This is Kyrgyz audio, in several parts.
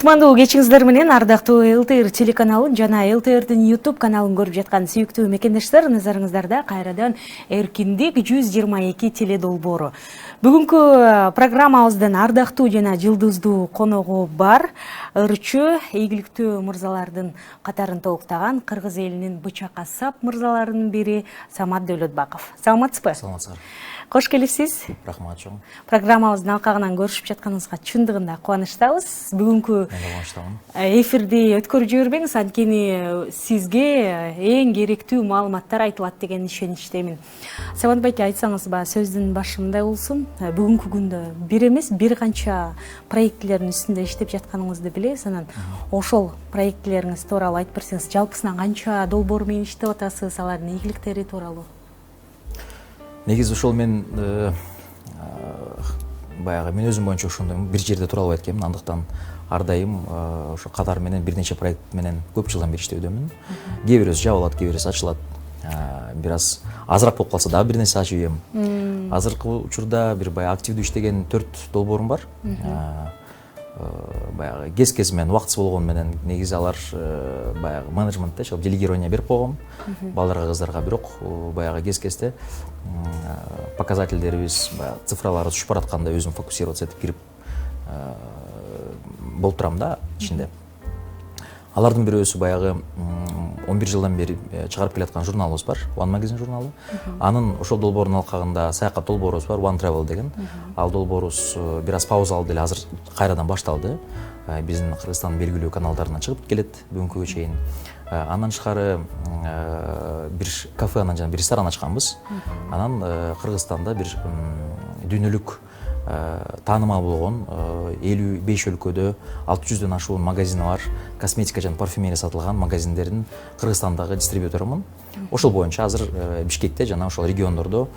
Кутмандуу кечиңиздер менен ардактуу ЛТР телеканалын жана ЛТРдин YouTube каналын көрүп жаткан сүйүктүү мекендештер, назарыңыздарда кайрадан Эркиндик 122 теледолбоору. Бүгүнкү программабыздын ардактуу жана жылдыздуу коногу бар. Ырчы, ийгиликтүү мырзалардын катарын толуктаган кыргыз элинин бычак ассап мырзаларынын бири Самат Дөөлөтбаков. Саламатсызбы? Саламатсыздар. Кош келипсиз. Рахмат чоң. Программабыздын алкагынан көрүшүп жатканыңызга чындыгында кубанычтабыз. Бүгүнкү эфирди өткөрүп жибербеңиз, анткени сизге эң керектүү маалыматтар айтылат деген ишеничтемин. Самат байке, айтсаңыз сөздүн башында болсун. Бүгүнкү күндө бир эмес, бир канча проектилердин үстүндө иштеп жатканыңызды билебиз. Анан ошол проектилериңиз тууралуу айтып берсеңиз, жалпысынан канча долбоор менен иштеп атасыз, алардын ийгиликтери тууралуу? Негизи ошол мен баягы мен өзүм боюнча ошондой бир жерде тура албайт экенмин. Андыктан ар дайым ошо катар менен бир нече проект менен көп жылдан бери иштөөдөмүн. Кээ бирөөсү жабылат, кээ бирөөсү ачылат. Бир аз азыраак болуп калса дагы бир нерсе ачып ийем. Азыркы учурда бир баягы активдүү иштеген 4 долбоорум бар. Баягы кез менен убактысы болгон менен негизи алар баягы менеджментте делегирование берип койгом балдарга, кыздарга. Бирок баягы кез-кезде показательдерибиз, баягы цифралары түшүп баратканда өзүм фокусироваться этип кирип болуп турам да ичинде. Алардын бирөөсү баягы 11 жылдан бери чыгарып келаткан журналыбыз бар, One Magazine журналы. Анын ошол долбоордун алкагында саякат долбоорубуз бар, One Travel деген. Ал долбоорубуз бир аз пауза алды эле, азыр кайрадан башталды. Биздин Кыргызстандын белгилүү каналдарына чыгып келет бүгүнкүгө чейин. Андан тышкары бир кафе жана бир ресторан ачканбыз. Анан Кыргызстанда бир дүйнөлүк таанымал болгон 55 өлкөдө 600дөн ашуун магазини бар, косметика жана парфюмерия сатылган магазиндердин Кыргызстандагы дистрибьюторумун. Ошол боюнча азыр Бишкекте жана ошол региондордо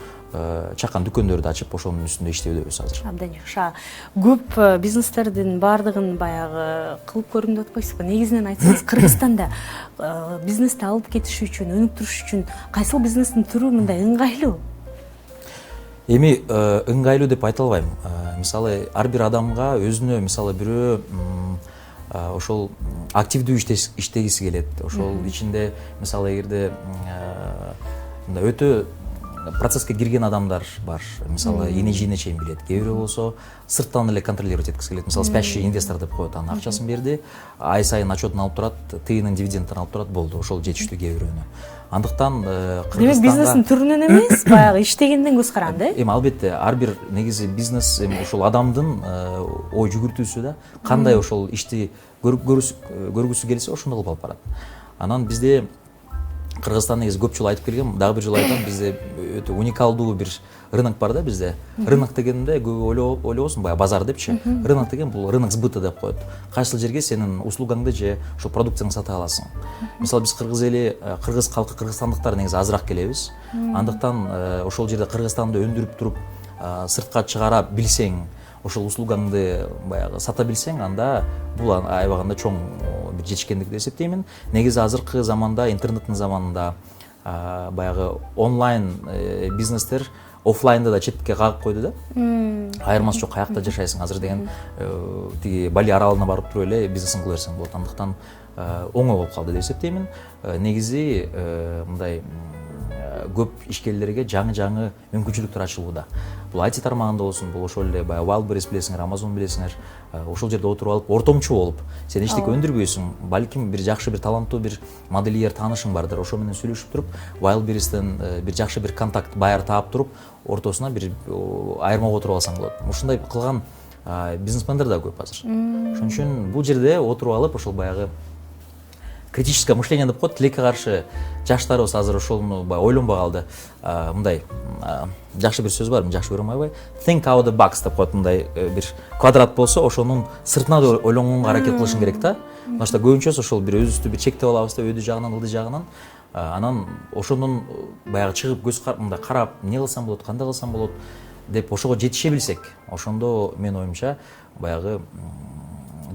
чакан дүкөндөрдү ачып ошонун үстүндө иштөөдөбүз азыр. Абдан жакшы. Көп бизнестердин баардыгын баягы кылып көрдүм деп атпайсызбы? Негизинен айтсаңыз, Кыргызстанда бизнести алып кетиш үчүн, өнүктүрүш үчүн кайсыл бизнестин түрү мындай ыңгайлуу? Эми ыңгайлуу деп айта албайм. Мисалы ар бир адамга өзүнө мисалы бирөө ошол активдүү иштегиси келет. Ошол ичинде мисалы эгерде өтө процесске кирген адамдар бар. Мисалы эне-жийине чейин билет. Кээ бирөө болсо сырттан эле контролировать эткиси келет. Мисалы спящий инвестор деп коет, анын акчасын берди, ай сайын отчетун алып турат, тыйынын дивидендин алып турат, болду. Ошол жетиштүү кээ бирөөнө. Андыктан Кыргызстанда демек бизнестин түрүнөн эмес, баягы иштегенден көз каранды. Эми албетте ар бир негизи бизнес эми ошол адамдын ой жүгүртүүсү да, кандай ошол ишти көргүсү келсе ошондой кылып алып барат. Анан бизде Кыргызстан негизи көп жолу айтып келгем, дагы бир жолу айтам, бизде өтө уникалдуу бир рынок бар да бизде. Рынок дегенде көп ойлобосун, баягы базар депчи. Рынок деген бул рынок сбыта деп коет. Кайсыл жерге сенин услугаңды же ошо продукцияңды сата аласың. Мисалы биз кыргыз эли, кыргыз калкы, кыргызстандыктар негизи азыраак келебиз. Андыктан ошол жерде Кыргызстанды өндүрүп туруп сыртка чыгара билсең, ошол услугаңды баягы сата билсең, анда бул аябаганда чоң бир жетишкендик деп эсептеймин. Негизи азыркы заманда, интернеттин заманында баягы онлайн бизнестер офлайнда да четке кагып койду да. Айырмасы жок, каякта жашайсың азыр деген тиги Бали аралына барып туруп эле бизнесин кыла берсең болот. Андыктан оңой болуп калды деп эсептеймин. Негизи мындай көп ишкерлерге жаңы мүмкүнчүлүктөр ачылууда. Бул IT тармагында болсун, бул ошол эле баягы Wildberries билесиңер, Amazon билесиңер, ошол жерде отуруп алып, ортомчу болуп, сен эчтеке өндүрбөйсүң, балким бир жакшы бир таланттуу бир модельер таанышың бардыр, ошо менен сүйлөшүп туруп, Wildberries'тен бир жакшы бир контакт байыр таап туруп, ортосуна бир айырмага отуруп алсаң болот. Ушундай кылган бизнесмендер да көп азыр. Ошон үчүн бул жерде отуруп алып, ошол баягы критическое мышление деп коет, тилекке каршы жаштарыбыз азыр ошону ойлонбой калды. Мындай жакшы бир сөз бар, мен жакшы көрөм аябай. Think out the box деп коет, мындай бир квадрат болсо, ошонун сыртына да ойлонгонго аракет кылышың керек да. Потому что көбүнчөсү ошол бир өзүбүздү бир чектеп алабыз да, өйдү жагынан, ылды жагынан. Анан ошонун баягы чыгып көз мындай карап, эмне кылсам болот, кандай кылсам болот деп ошого жетише билсек, ошондо мен оюмча баягы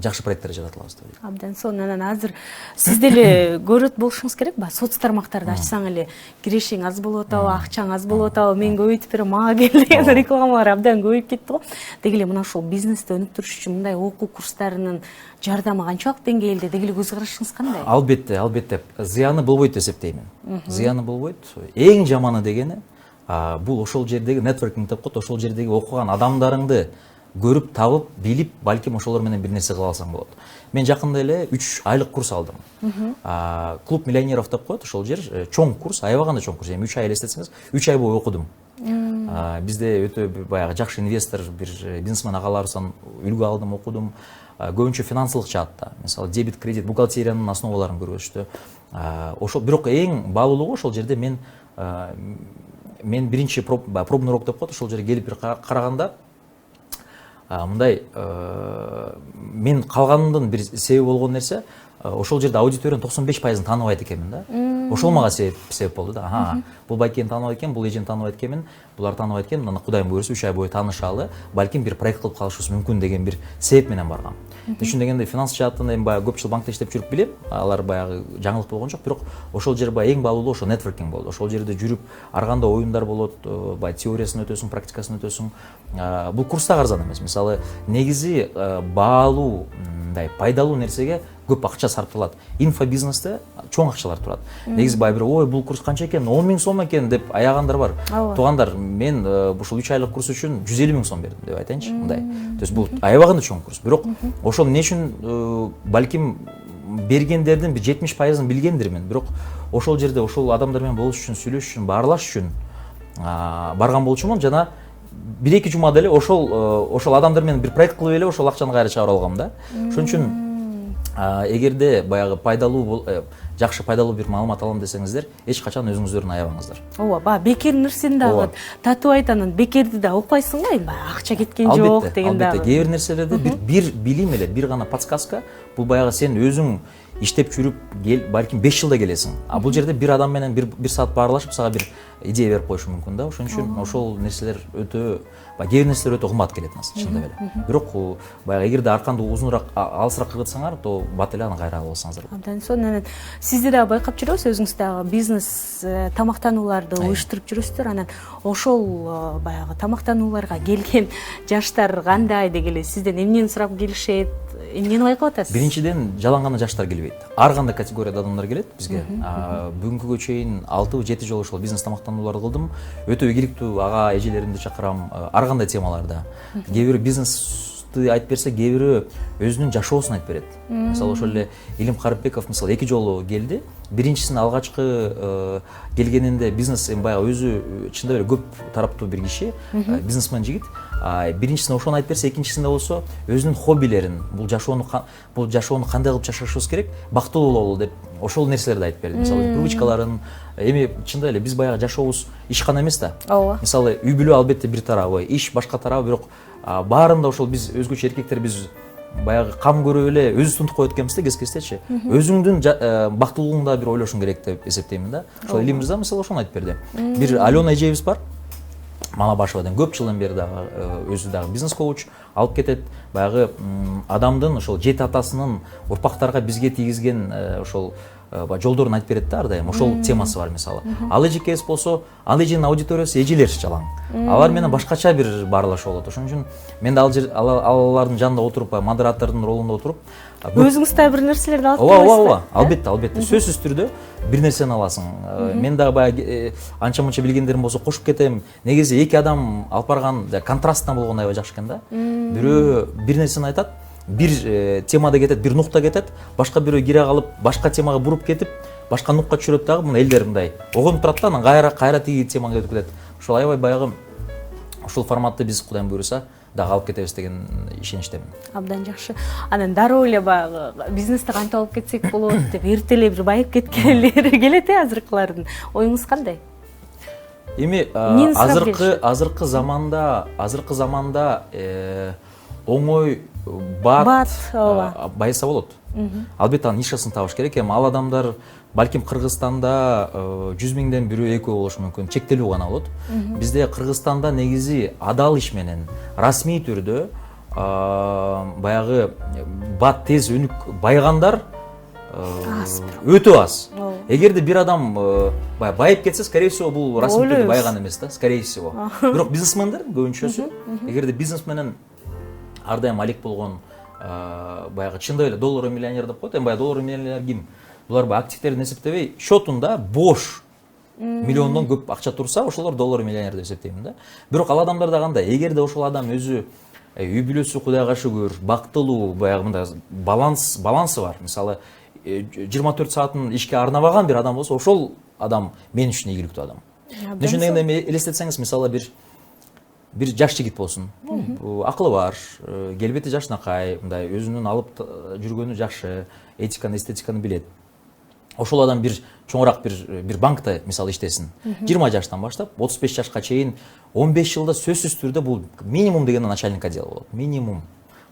жакшы проекттер жарата алабыз деп ойлойм. Абдан сонун. Анан азыр сиз деле көрөт болушуңуз керек ба? Соц тармактарды ачсаң эле кирешиң аз болуп атабы, акчаң аз болуп атабы, мен көбөйтүп берем, мага кел деген рекламалар абдан көбөйүп кетти го. Деги эле мына ушул бизнести өнүктүрүш үчүн мындай окуу курстарынын жардамы канчалык деңгээлде, деги эле көз карашыңыз кандай? Албетте, зыяны болбойт деп эсептеймин. Зыяны болбойт. Эң жаманы дегени бул ошол жердеги нетворкинг деп коет, ошол жердеги окуган адамдарыңды көрүп, табып, билип, балким ошолор менен бир нерсе кыла алсаң болот. Мен жакында эле 3 айлык курс алдым. Клуб миллионеров деп коет, ошол жер чоң курс, аябаганда чоң курс. Эми 3 ай элестетсеңиз, 3 ай бою окудум. Бизде өтө баягы жакшы инвестор, бир бизнесмен агаларыбыздан үлгү алдым, окудум. Көбүнчө финансылык жаатта, мисалы дебит, кредит, бухгалтериянын основаларын көргөзүштү. Ошол бирок эң баалуулугу ошол жерде мен биринчи пробный урок деп коет, ошол жерге келип бир караганда мындай мен калганымдын бир себеби болгон нерсе, ошол жерде аудиториянын 95%-ын тааныбайт экенмин да. Ошол мага себеп болду да. Бул байкени тааныбайт экен, бул эжени тааныбайт экенмин, булар тааныбайт экен, мына Кудайым буйруса 3 ай бою таанышалы, балким бир проект кылып калышыбыз мүмкүн деген бир себеп менен баргам. Үчүн дегенде финанс жааттан эми баягы көп жыл банкта иштеп жүрүп билем, алар баягы жаңылык болгон жок, бирок ошол жер баягы эң баалуулугу ошо нетворкинг болду. Ошол жерде жүрүп, ар кандай оюндар болот, баягы теориясын өтөсүң, практикасын өтөсүң. Бул курс да арзан эмес. Мисалы, негизи баалуу, мындай пайдалуу нерсеге көп акча сарпталат. Инфобизнесте чоң акчалар турат. Негизи баягы ой, бул курс канча экен, 10 000 сом экен деп аягандар бар. Туугандар, мен ушул 3 айлык курс үчүн 150 000 сом бердим деп айтайынчы, мындай. То есть бул аябагында чоң курс. Бирок ошол эмне үчүн балким бергендердин бир 70%-ын билгендирмин. Бирок ошол жерде ошол адамдар менен болуш үчүн, сүйлөшүш үчүн, баарлаш үчүн барган болчумун. Жана 1-2 жумада эле ошол адамдар менен бир проект кылып эле ошол акчаны кайра чыгарып алгам да. Ошон үчүн эгерде баягы пайдалуу жакшы пайдалуу бир маалымат алам десеңиздер, эч качан өзүңүздөрдүн аябаңыздар. Ооба, бекер нерсени дагы татып айт, анан бекерди да окуйсуң го, эми акча кеткен жок деген дагы. Албетте, кээ бир нерселерде бир билим эле, бир гана подсказка, бул баягы сен өзүң иштеп жүрүп, балким 5 жылда келесиң. Бул жерде бир адам менен бир саат баарлашып, сага бир идея берип коюшу мүмкүн да. Ошон үчүн ошол нерселер өтө, кээ бир нерселер өтө кымбат келет нас, чындап эле. Бирок баягы эгерде арканды узунураак, алысыраак кыргытсаңар, то бат эле аны кайра алып алсаңыздар болот. Абдан сонун. Сизди дагы байкап жүрөбүз, өзүңүз дагы бизнес тамактанууларды уюштуруп жүрөсүздөр. Анан ошол баягы тамактанууларга келген жаштар кандай, деги эле сизден эмнени сурап келишет, эмнени байкап атасыз? Биринчиден, жалаң гана жаштар келбейт. Ар кандай категорияда адамдар келет бизге. Бүгүнкүгө чейин 6-7 жолу ошол бизнес тамактанууларды кылдым. Өтө ийгиликтүү ага эжелеримди чакырам, ар кандай темаларда. Кээ бири бизнести айтып берсе, кээ бири өзүнүн жашоосун айтып берет. Мисалы, ошол эле Илим Карипбеков мисалы 2 жолу келди. Биринчисин алгачкы келгенинде бизнес эми баягы өзү чындап эле көп тараптуу бир киши, бизнесмен жигит. Биринчисине ошону айтып берсе, экинчисинде болсо өзүнүн хоббилерин, бул жашоону кандай кылып жашашыбыз керек, бактылуу бололу деп ошол нерселерди айтып берди. Мисалы, привычкаларын, эми чындап эле биз баягы жашообуз ишкана эмес да. Мисалы, үй бүлө албетте бир тарабы, иш башка тарабы, бирок баарында ошол биз өзгөчө эркектер биз баягы кам көрүп эле өзүбүз тунтуп коет экенбиз да кез-кездечи. Өзүңдүн бактылуулугун да бир ойлошуң керек деп эсептеймин да. Ошол Илим мырза мисалы ошону айтып берди. Бир Алена эжебиз бар. Малабашевадан көп жылдан бери дагы өзү дагы бизнес коуч алып кетет. Баягы адамдын ошол жети атасынын урпактарга бизге тийгизген ошол жолдорун айтып берет да ар дайым. Ошол темасы бар мисалы. Ал эжекебиз болсо, ал эженин аудиториясы эжелер жалаң. Алар менен башкача бир баарлашуу болот. Ошон үчүн мен да алардын жанында отуруп, модератордун ролунда отуруп, өзүңүз да бир нерселерди алып келесизби? Албетте. Сөзсүз түрдө бир нерсени аласың. Мен дагы баягы анча-мынча билгендерим болсо кошуп кетем. Негизи эки адам алып барган контрасттан болгон аябай жакшы экен да. Бирөө бир нерсени айтат, бир темада кетет, бир нукта кетет, башка бирөө кире калып, башка темага буруп кетип, башка нукка түшүрөт дагы. Мына элдер мындай огонуп турат да, анан кайра тиги темага өтүп кетет. Ошол аябай баягы ошол форматты биз Кудайым буйруса дагы алып кетебиз деген ишеничтемин. Абдан жакшы. Анан дароо эле баягы бизнести кантип алып кетсек болот деп эртеле бир байып кеткенлери келет азыркылардын. Оюңуз кандай? Эми азыркы заманда оңой бат байса болот. Албетте анын нишасын табыш керек. Эми ал адамдар балким Кыргызстанда 100 000ден бирөө экөө болушу мүмкүн, чектелүү гана болот. Бизде Кыргызстанда негизи адал иш менен расмий түрдө баягы бат тез өнүк байгандар өтө аз. Эгерде бир адам байып кетсе, скорее всего, бул расмий түрдө байган эмес да, скорее всего. Бирок бизнесмендер көбүнчөсү, эгерде бизнес менен ар дайым алек болгон баягы чындап эле доллар миллионер деп коет. Эми баягы доллар миллионер ким? Булар баягы активтерин эсептебей, счетунда бош миллиондон көп акча турса, ошолор доллар миллионер деп эсептейм да. Бирок ал адамдарда кандай? Эгерде ошол адам өзү үй бүлөсү Кудайга шүгүр, бактылуу, баягы мындай балансы бар. Мисалы 24 саатын ишке арнабаган бир адам болсо, ошол адам мен үчүн ийгиликтүү адам. Ошон дегенде элестетсеңиз, мисалы бир жаш жигит болсун. Акылы бар, келбети жашнакай, мындай өзүнүн алып жүргөнү жакшы, этиканы, эстетиканы билет. Ошол адам бир чоңураак бир банкта мисалы иштесин. 20 жаштан баштап 35 жашка чейин 15 жылда сөзсүз түрдө бул минимум деген начальник отдела болот. Минимум.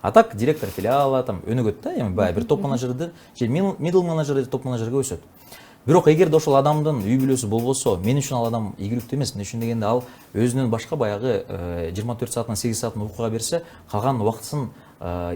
А так директор филиала там өнүгөт да, эми баягы бир топ менеджерди, же middle менеджер топ менеджерге өсөт. Бирок эгерде ошол адамдын үй бүлөсү болбосо, мен үчүн ал адам ийгиликтүү эмес. Эмне үчүн дегенде ал өзүнөн башка баягы 24 сааттан 8 саатын уйкуга берсе, калган убактысын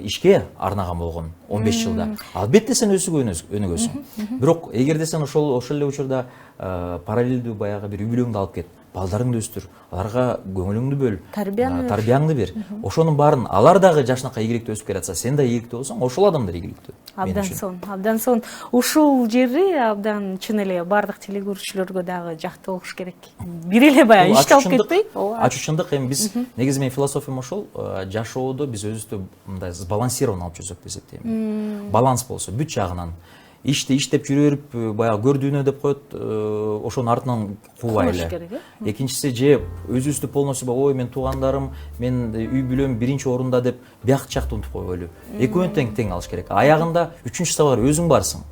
ишке арнаган болгон 15 жылда. Албетте сен өнүгөсүң. Бирок эгерде сен ошол эле учурда параллелдүү баягы бир үй бүлөңдү алып кет, балдарыңды өстүр, аларга көңүлүңдү бөл, тарбияңды бер. Ошонун баарын алар дагы жашнакай ийгиликтүү өсүп келатса, сен да ийгиликтүү болсоң, ошол адамдар ийгиликтүү. Абдан сонун. Ушул жери абдан чын эле бардык телекөрүүчүлөргө дагы жактуу болуш керек. Бир эле баягы иштеп кетпей. Ачуу чындык, эми биз негизи менин философиям ошол, жашоодо биз өзүбүздү мындай сбалансированный алып жүрсөк деп эсептейм. Баланс болсо бүт жагынан. Ишти иштеп жүрүп, баягы көрдүүнө деп коет, ошонун артынан кубайлы. Экинчиси же өзүбүздү полностью ой, мен туугандарым, мен үй бүлөм биринчи орунда деп бияк жакты унутуп койбойлу. Экөөнү тең алыш керек. Аягында үчүнчүсү бар, өзүң барсың.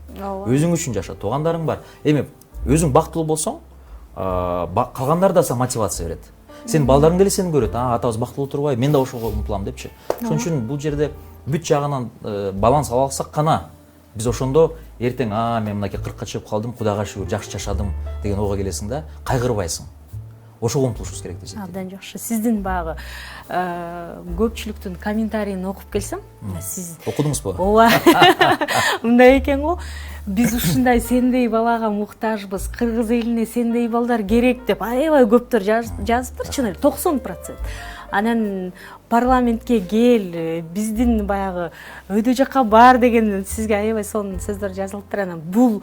Өзүң үчүн жаша, туугандарың бар. Эми өзүң бактылуу болсоң, калгандар да сага мотивация берет. Сен балдарың деле сени көрөт. Атабыз бактылуу турбайбы? Мен да ошого умтулам депчи. Ошон үчүн бул жерде бүт жагынан баланс ала алсак гана биз ошондо эртең мен мынакей 40-ка чыгып калдым, Кудайга шүгүр, жакшы жашадым деген ойго келесиң да, кайгырбайсың. Ошого умтулушубуз керек десем. Абдан жакшы. Сиздин багы көпчүлүктүн комментарийин окуп келсем, сиз окудуңузбу? Ооба. Мындай экен го. Биз ушундай сендей балага муктажбыз, кыргыз элине сендей балдар керек деп аябай көптөр жазыптыр, чын эле 90%. Анан парламентке кел, биздин баягы өйдө жакка бар деген сизге аябай сонун сөздөр жазылыптыр. Анан бул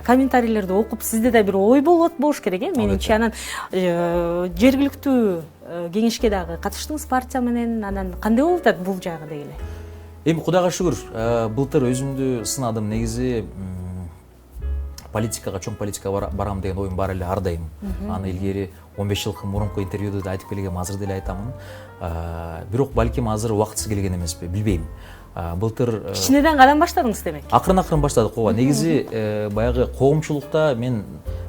комментарийлерди окуп сизде да бир ой болуш керек, менимче. Анан жергиликтүү кеңешке дагы катыштыңыз партия менен, анан кандай болуп атат бул жагы деги эле? Эми Кудайга шүгүр, былтыр өзүмдү сынадым. Негизи политикага, чоң политикага барам деген оюм бар эле ар дайым. Аны илгери 15 жылкы мурунку интервьюда да айтып келгем, азыр деле айтамын. Бирок балким азыр убактысы келген эмеспи, билбейм. Былтыр кичинеден кадан баштадыңыз демек? Акырын баштадык. Негизи баягы коомчулукта мен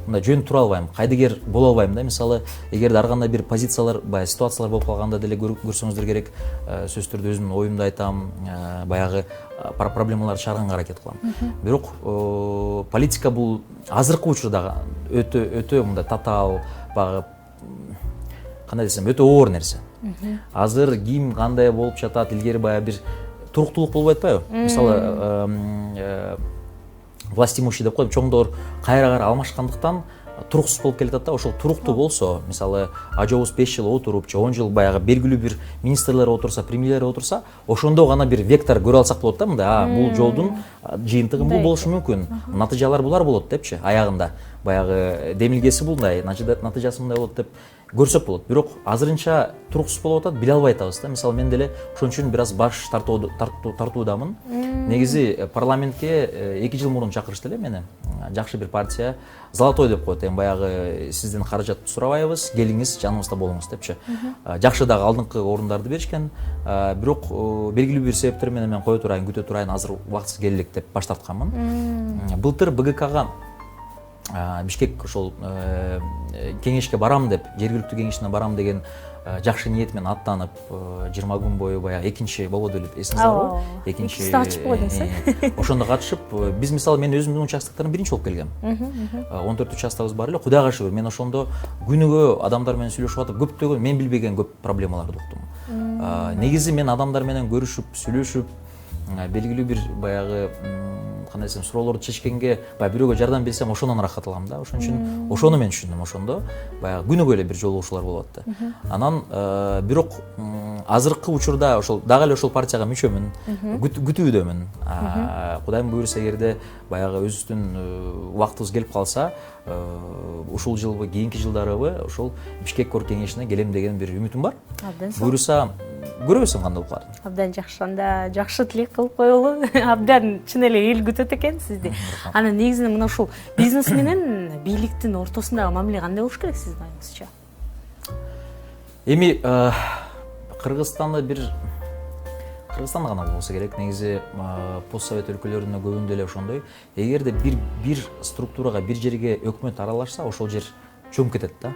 мындай жөн тура албайм, кайдыгер боло албайм да. Мисалы, эгерде ар кандай бир позициялар, баягы ситуациялар болуп калганда деле көрсөңүздөр керек, сөзсүз түрдө өзүмдүн оюмду айтам, баягы проблемаларды чыгарганга аракет кылам. Бирок политика бул азыркы учурда өтө мындай татаал, баягы кандай десем, өтө оор нерсе. Азыр ким кандай болуп жатат, илгери баягы бир туруктуулук болбой атпайбы? Мисалы, власть имущий деп коет, чоңдор кайра алмашкандыктан туруксуз болуп келатат да. Ошол туруктуу болсо, мисалы, ажообуз 5 жыл отуруп, же 10 жыл баягы белгилүү бир министрлер отурса, премьерлер отурса, ошондо гана бир вектор көрө алсак болот да. Мындай, бул жолдун жыйынтыгы бул болушу мүмкүн, натыйжалар булар болот депчи, аягында баягы демилгеси булдай, натыйжасы мындай болот деп көрсөк болот. Бирок азырынча туруксуз болуп атат, биле албай атабыз да. Мисалы, мен деле ошон үчүн бир аз баш тартуудамын. Негизи парламентке 2 жыл мурун чакырышты эле мени. Жакшы бир партия, Золотой деп коет. Эми баягы сизден каражат сурабайбыз, келиңиз, жаныбызда болуңуз депчи. Жакшы дагы алдыңкы орундарды беришкен. Бирок белгилүү бир себептер менен мен кое турайын, күтө турайын, азыр убактысы келе элек деп баш тартканмын. Былтыр БГКга Бишкек ошол кеңешке барам деп, жергиликтүү кеңешине барам деген жакшы ниет менен аттанып 20 күн бою баягы экинчи болбоду эле эсиңизде барбы? Экинчи ачып койдуңуз. Ошондо катышып, биз мисалы мен өзүмдүн участоктордон биринчи болуп келгем. 14 участогубуз бар эле. Кудайга шүгүр, мен ошондо күнүгө адамдар менен сүйлөшүп атып, көптөгөн мен билбеген көп проблемаларды уктум. Негизи мен адамдар менен көрүшүп, сүйлөшүп, белгилүү бир баягы кандай десем суроолорду чечкенге баягы бирөөгө жардам берсем ошондон ырахат алам да. Ошон үчүн ошону мен түшүндүм. Ошондо баягы күнүгө эле бир жолугушуулар болуп атты. Анан бирок азыркы учурда ошол дагы эле ошол партияга мүчөмүн, күтүүдөмүн. Кудайым буйруса эгерде баягы өзүбүздүн убактыбыз келип калса, ушул жылбы, кийинки жылдарыбы ошол Бишкек ор кеңешине келем деген бир үмүтүм бар. Буйруса көрөбүз кандай болуп калат. Абдан жакшы, анда жакшы тилек кылып коелу. Абдан чын эле эл күтөт экен сизди. Анан негизинен мына ушул бизнес менен бийликтин ортосундагы мамиле кандай болуш керек сиздин оюңузча? Эми Кыргызстанда гана болсо керек. Негизи постсовет өлкөлөрүнө көбүндө эле ошондой. Эгерде бир структурага, бир жерге өкмөт аралашса, ошол жер чөңүп кетет да.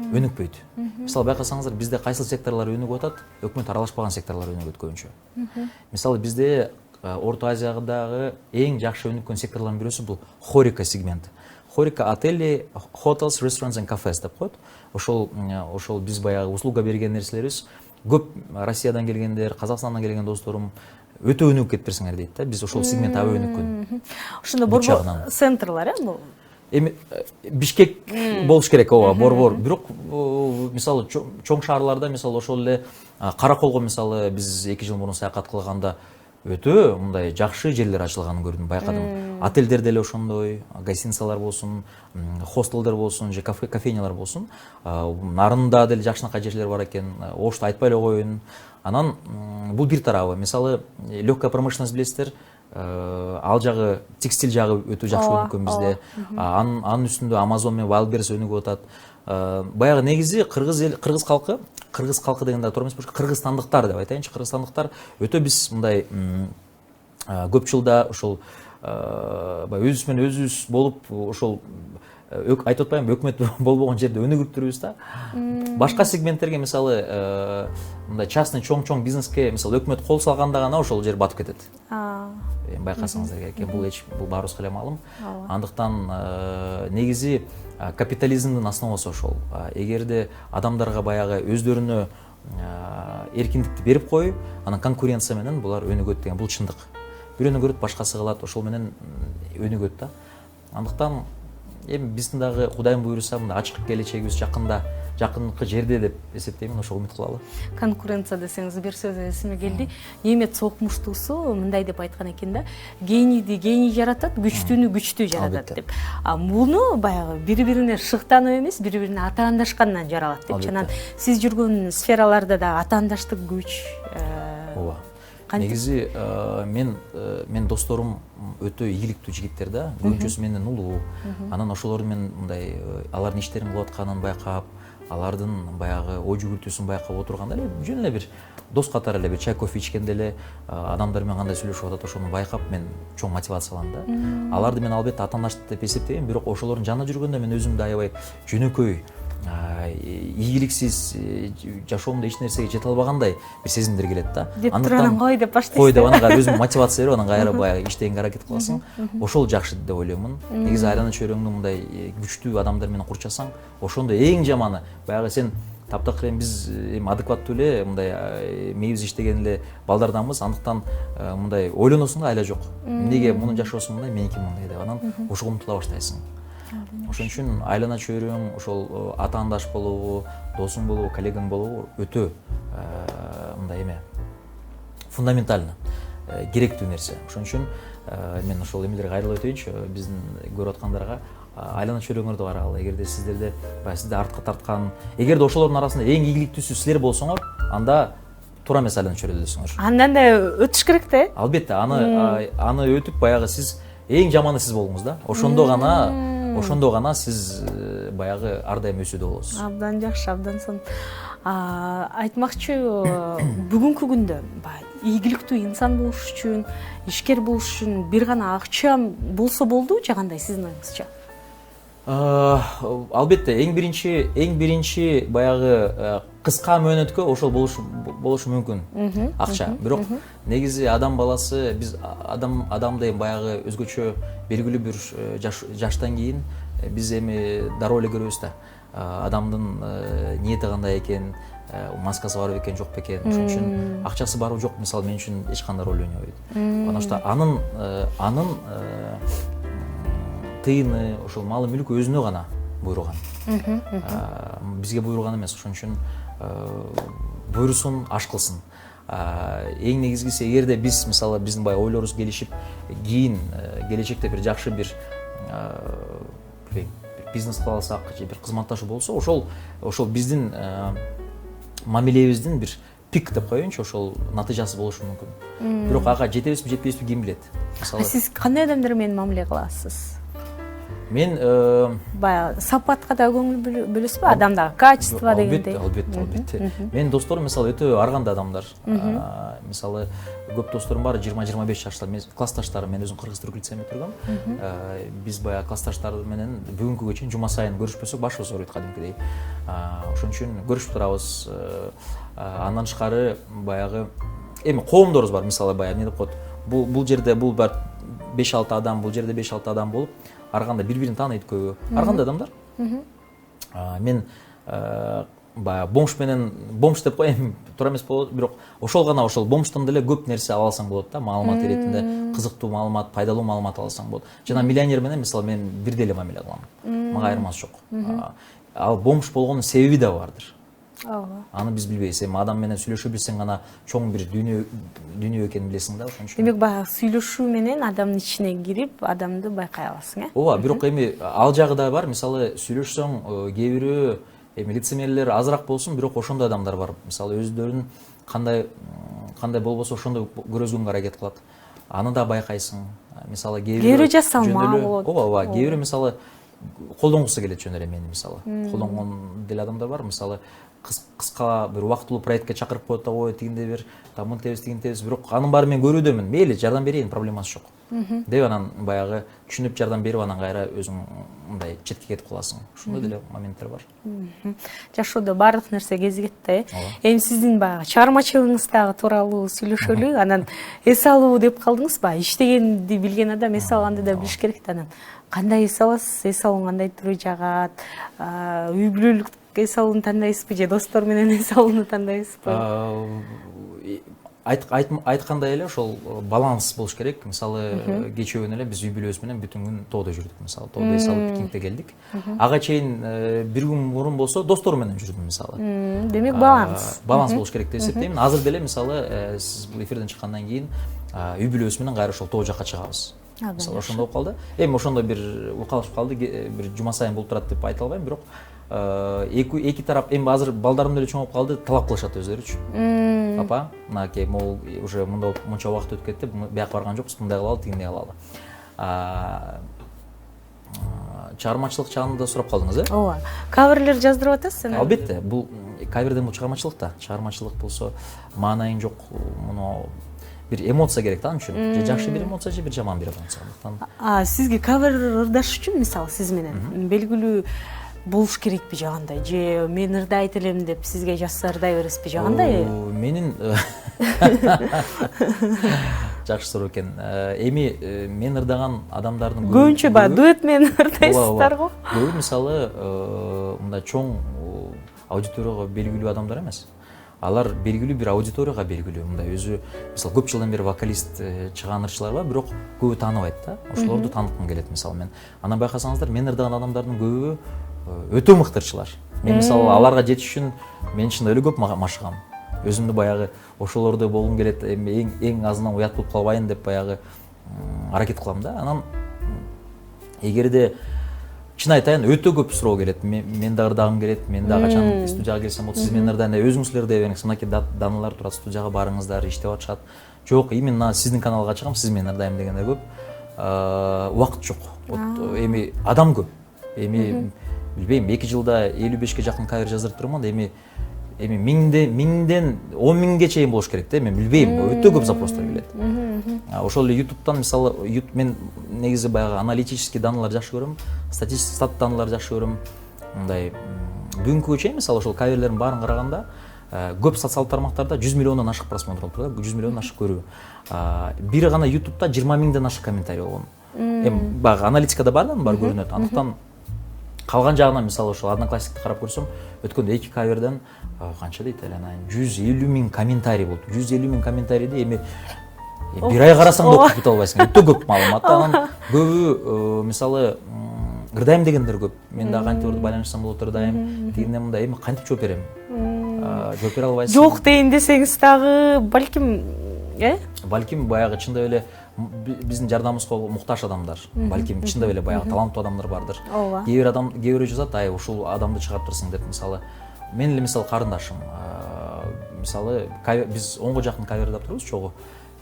Өнүкпөйт. Мисалы байкасаңыздар, бизде кайсыл секторлор өнүгүп атат, өкмөт аралашпаган секторлор өнүгөт көбүнчө. Мисалы бизде Орто Азиядагы эң жакшы өнүккөн секторлордун бирөөсү бул хорика сегменти. Хорика отели, hotels, restaurants and cafes деп коет. Ошол биз баягы услуга берген нерселерибиз көп Россиядан келгендер, Казакстандан келген досторум өтө өнүгүп кетиптирсиңер дейт да. Биз ошол сегмент аба өнүккөн. Ошондо борбор центрлар бул. Эми Бишкек болуш керек, ооба, борбор. Бирок мисалы чоң шаарларда, мисалы ошол эле Караколго мисалы биз 2 жыл мурун саякат кылганда өтө мындай жакшы жерлер ачылганын көрдүм, байкадым. Отелдер деле ошондой, гостиницалар болсун, хостелдер болсун, же кофейнялар болсун. Нарында деле жакшынакай жерлер бар экен. Ошто айтпай эле коеюн. Анан бул бир тарабы. Мисалы легкая промышленность билесиздер. Ал жагы текстиль жагы өтө жакшы өнүккөн бизде. Анын үстүндө Amazon менен Wildberries өнүгүп атат. Баягы негизи кыргыз калкы дегенде туура эмес болуш, кыргызстандыктар деп айтайынчы. Кыргызстандыктар өтө биз мындай көп жылда ошол өзүбүз менен өзүбүз болуп ошол айтып атпаймынбы, өкмөт болбогон жерде өнүгүптүрбүз да. Башка сегменттерге мисалы мындай частный чоң бизнеске мисалы өкмөт кол салганда гана ошол жер батып кетет. Байкасаңыздар керек, бул баарыбызга эле маалым. Андыктан негизи капитализмдин основасы ошол. Эгерде адамдарга баягы өздөрүнө эркиндикти берип коюп, анан конкуренция менен булар өнүгөт деген бул чындык. Бирөөнү көрөт, башкасы кылат, ошол менен өнүгөт да. Андыктан эми биздин дагы Кудайым буйруса мындай ачык келечегибиз жакынкы жерде деп эсептеймин, ошого үмүт кылалы. Конкуренция десеңиз бир сөз эсиме келди. Немет сокмуштуусу мындай деп айткан экен да. Генийди гений жаратат, күчтүүнү күчтүү жаратат деп. Муну баягы бири-бирине шыктанып эмес, бири-бирине атаандашкандан жаралат деп. Анан сиз жүргөн сфераларда да атаандаштык күч. Ооба. Негизи мен досторум өтө ийгиликтүү жигиттер да. Көбүнчөсү менден улуу. Анан ошолорду мен мындай алардын иштерин кылып атканын байкап, алардын баягы ой жүгүртүүсүн байкап отурганда эле жөн эле бир дос катары эле бир чай кофе ичкенде эле адамдар менен кандай сүйлөшүп атат, ошону байкап мен чоң мотивацияланам да. Аларды мен албетте атаандаштык деп эсептейм, бирок ошолордун жанында жүргөндө мен өзүмдү аябай жөнөкөй, ийгиликсиз жашоомдо эч нерсеге жете албагандай бир сезимдер келет да. Андыктан кой деп баштайсың. Кой деп анан өзүң мотивация берип, анан кайра баягы иштегенге аракет кыласың. Ошол жакшы деп ойлоймун. Негизи айлана чөйрөңдү мындай күчтүү адамдар менен курчасаң, ошондо эң жаманы баягы сен таптакыр эми биз эми адекваттуу эле мындай мейибиз иштеген эле балдарданбыз. Андыктан мындай ойлоносуң да, айла жок. Эмнеге мунун жашоосу мындай, меники мындай деп анан ошого умтула баштайсың. Ошон үчүн айлана чөйрөң, ошол атаандаш болобу, досуң болобу, коллегаң болобу өтө мындай эме фундаментально керектүү нерсе. Ошон үчүн мен ошол эмелерге кайрылып өтөйүнчү, биздин көрүп аткандарга айлана чөйрөңөрдү карагыла. Эгерде сиздерде сизди артка тарткан, эгерде ошолордун арасында эң ийгиликтүүсү силер болсоңор, анда туура эмес айлана чөйрөдөсүңөр. Андан да өтүш керек да. Албетте, аны өтүп баягы сиз эң жаманы сиз болуңуз да. Ошондо гана сиз баягы ар дайым өсүүдө болосуз. Абдан жакшы, абдан сон. Айтмакчы, бүгүнкү күндө ийгиликтүү инсан болуш үчүн, ишкер болуш үчүн бир гана акча болсо болду же кандай сиздин оюңузча? Албетте эң биринчи баягы кыска мөөнөткө ошол болушу мүмкүн акча. Бирок негизи адам баласы биз адамды баягы өзгөчө белгилүү бир жаштан кийин биз эми дароо эле көрөбүз да. Адамдын ниети кандай экен, маскасы бар бекен, жок бекен. Ошон үчүн акчасы барбы жок, мисалы мен үчүн эч кандай роль ойнобойт. Потому что анын тыйыны, ошол малы мүлкү өзүнө гана буйруган. Бизге буйруган эмес. Ошон үчүн буйрусун, аш кылсын. Эң негизгиси, эгерде биз мисалы биздин баягы ойлорубуз келишип, кийин келечекте бир жакшы бир бизнес кыла алсак же бир кызматташуу болсо, ошол биздин мамилебиздин бир пик деп коеюнчу, ошол натыйжасы болушу мүмкүн. Бирок ага жетебизби, жетпейбизби ким билет. Мисалы сиз кандай адамдар менен мамиле кыласыз? Мен баягы сапатка да көңүл бөлөсүзбү, адамдагы качество дегендей? Албетте. Менин досторум мисалы өтө ар кандай адамдар. Мисалы көп досторум бар, 20-25 жашта, классташтарым, мен өзүм кыргыз түрк лицейинде тургам. Биз баягы классташтар менен бүгүнкүгө чейин жума сайын көрүшпөсөк башыбыз ооруйт кадимкидей. Ошон үчүн көрүшүп турабыз. Андан тышкары баягы эми коомдорубуз бар, мисалы баягы эмне деп коет. Бул жерде бул бар 5-6 адам, бул жерде 5-6 адам болуп, ар кандай бири-бирин тааныйт көбү. Ар кандай адамдар. Мен баягы бомж деп коем, туура эмес болот, бирок ошол бомждон деле көп нерсе ала алсаң болот да, маалымат иретинде, кызыктуу маалымат, пайдалуу маалымат ала алсаң болот. Жана миллионер менен мисалы мен бирдей эле мамиле кылам. Мага айырмасы жок. Ал бомж болгонун себеби да бардыр. Аны биз билбейбиз. Эми адам менен сүйлөшө билсең гана чоң бир дүйнө экенин билесиң да, ошон үчүн. Демек баягы сүйлөшүү менен адамдын ичине кирип, адамды байкай аласың, э? Ооба, бирок эми ал жагы да бар. Мисалы сүйлөшсөң, кээ бирөө эми лицемерлер азыраак болсун, бирок ошондой адамдар бар. Мисалы өздөрүн кандай болбосо ошондой көргөзгөнгө аракет кылат. Аны да байкайсың. Мисалы кээ бирөө жасалма болот. Ооба, кээ бирөө мисалы колдонгусу келет жөн эле мени, мисалы. Колдонгон деле адамдар бар. Мисалы кыска бир убактылуу проектке чакырып коет да, ой тигиндей бир мынтебиз тигинтебиз, бирок анын баары мен көрүүдөмүн. Мейли, жардам берейин, проблемасы жок. Деп анан баягы түшүнүп жардам берип, анан кайра өзүң мындай четке кетип каласың. Ошондой деле моменттер бар. Жашоодо баардык нерсе кезигет да, э? Эми сиздин баягы чыгармачылыгыңыздагы тууралуу сүйлөшөлү, анан эс алуу деп калдыңыз ба? Иштегенди билген адам эс алганды да билиш керек да. Анан кандай эс аласыз? Эс алуу кандай түрү жагат? Үй бүлөлүк эс алууну тандайсызбы же достор менен эс алууну тандайсызбы? Айткандай эле ошол баланс болуш керек. Мисалы кечөөгүн эле биз үй бүлөбүз менен бүтүн күн тоодо жүрдүк. Мисалы тоодо эс алып пикникте келдик. Ага чейин бир күн мурун болсо досторум менен жүрдүм мисалы. Демек баланс болуш керек деп эсептейм. Азыр деле мисалы сиз бул эфирден чыккандан кийин үй бүлөбүз менен кайра ошол тоо жакка чыгабыз. Мисалы ошондой болуп калды. Эми ошондой бир укалышып калды, бир жума сайын болуп турат деп айта албайм, бирок эки тарап эми азыр балдарым деле чоңоюп калды, талап кылышат өздөрүчү. Папа, мынакей, могул уже мынча убакыт өтүп кетти, бияка барган жокпуз, мындай кылалы, тигиндей кылалы. Чыгармачылык жагында сурап калдыңыз, э? Ооба. Каверлер жаздырып атасыз? Албетте, бул каверден бул чыгармачылык да. Чыгармачылык болсо маанайың жок, муну бир эмоция керек да, анын үчүн. Же жакшы бир эмоция, же бир жаман бир эмоция. Сизге кавер ырдаш үчүн мисалы сиз менен белгилүү болуш керекпи же кандай? Же мен ырдайт элем деп сизге жазса ырдай бересизби же кандай? Менин жакшы суроо экен. Эми мен ырдаган адамдардын көбүнчө баягы дуэт менен ырдайсыздар го. Көбү мисалы мындай чоң аудиторияга белгилүү адамдар эмес. Алар белгилүү бир аудиторияга белгилүү. Мындай өзү мисалы көп жылдан бери вокалист чыган ырчылар бар, бирок көбү тааныбайт да. Ошолорду тааныткым келет мисалы мен. Анан байкасаңыздар, мен ырдаган адамдардын көбү өтө мыкты ырчылар. Мен мисалы аларга жетиш үчүн мен чын эле көп машыгам. Өзүмдү баягы ошолордой болгум келет, эми эң азынан уят болуп калбайын деп баягы аракет кылам да. Анан эгерде чын айтайын, өтө көп суроо келет. Мен да ырдагым келет, мен да качан студияга келсем болот, сиз менен ырдайын деп өзүңүздөр ырдай бериңиз. Мынакей даналар турат, студияга барыңыздар, иштеп атышат. Жок, именно сиздин каналга чыгам, сиз менен ырдайм дегендер көп. Убакыт жок. Эми адам көп. Эми билбейм, 2 жылда 55ке жакын кавер жаздырып турмун, эми 1000ден 10.000ге чейин болуш керек да, мен билбейм, өтө көп запростор келет. Ошол эле YouTube'дан мисалы мен негизи баягы аналитический данныйларды жакшы көрөм, стат данныйларды жакшы көрөм. Мындай бүгүнкүгө чейин мисалы ошол каверлердин баарын караганда көп социалдык тармактарда 100 миллиондон ашык просмотр болуп турат, 100 миллиондон ашык көрүү. Бир гана YouTube'да 20 миңден ашык комментарий болгон. Эми баягы аналитикада бар көрүнөт. Андыктан калган жагынан мисалы ошол Одноклассникти карап көрсөм, өткөндө 2 каверден канча дейт эле, 150 миң комментарий болду. 150 миң комментарийди эми бир ай карасаң да окуп кете албайсың. Өтө көп маалымат. Анан көбү мисалы ырдайм дегендер көп. Мен да кантип байланышсам болот ырдайм. Тигинден мындай эми кантип жооп берем? Жооп бере албайсың. Жок дейин десеңиз дагы балким, балким баягы чындап эле биздин жардамыбызга муктаж адамдар, балким чындап эле баягы таланттуу адамдар бардыр. Кээ бирөө жазат, ай ушул адамды чыгарып турсуң деп, мисалы мен эле мисалы карындашым, мисалы биз 10го жакын кавердап турбуз чогуу.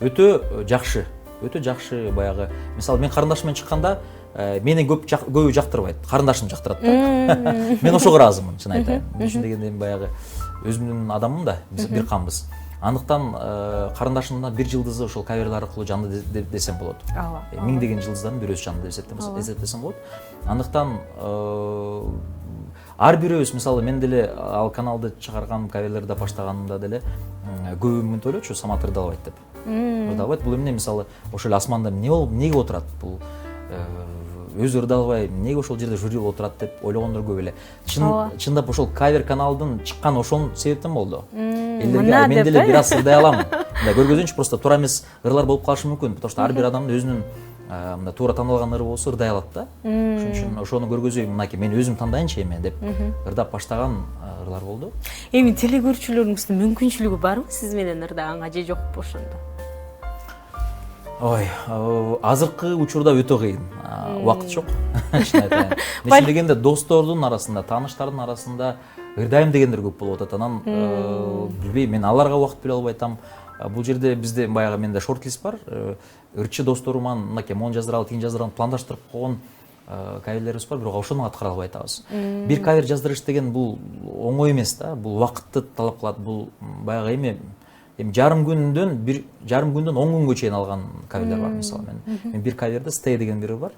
Өтө жакшы баягы. Мисалы мен карындашым менен чыкканда мени көбү жактырбайт, карындашым жактырат да. Мен ошого ыраазымын, чын айтайын. Мен үчүн дегенде баягы өзүмдүн адамым да, биз бир канбыз. Андыктан карындашымдын бир жылдызы ошол каверлер аркылуу жанды десем болот. 1000 деген жылдыздардын бирөөсү жанды деп эсептесем болот. Андыктан ар бирөөбүз мисалы мен деле ал каналды чыгарган, каверлерди баштаганымда деле көбү мынтип ойлочу, Самат ырдалбайт деп. Ырдалбайт, бул эмне мисалы ошол асманда эмне болуп, эмнеге отурат бул? Өзү ырдалбай, эмнеге ошол жерде жюри болуп отурат деп ойлогондор көп эле. Чындап ошол кавер каналдын чыккан ошол себептен болду. Элдерге мен деле бир аз ырдай алам. Мындай көргөзүнчү, просто туура эмес ырлар болуп калышы мүмкүн, потому что ар бир адамдын өзүнүн мындай туура тандалган ыры болсо ырдай алат да. Ошон үчүн ошону көргөзөйүн, мынакей мен өзүм тандайынчы эми деп ырдап баштаган ырлар болду. Эми телекөрүүчүлөрүңүздүн мүмкүнчүлүгү барбы сиз менен ырдаганга же жокпу ошондо? Ой, азыркы учурда өтө кыйын. Убакыт жок. Чын айтайын. Нече дегенде достордун арасында, тааныштардын арасында ырдайм дегендер көп болуп атат. Анан билбейм, мен аларга убакыт бере албай атам. Бул жерде бизде баягы менде шорт-лист бар. Ырчы досторуман мынакей мону жаздыралы, тигин жаздыралы пландаштырып койгон каверлерибиз бар, бирок ошону аткара албай атабыз. Бир кавер жаздырыш деген бул оңой эмес да. Бул убакытты талап кылат. Бул баягы эми жарым күндөн 10 күнгө чейин алган каверлер бар. Мисалы мен бир каверде Stay деген бири бар.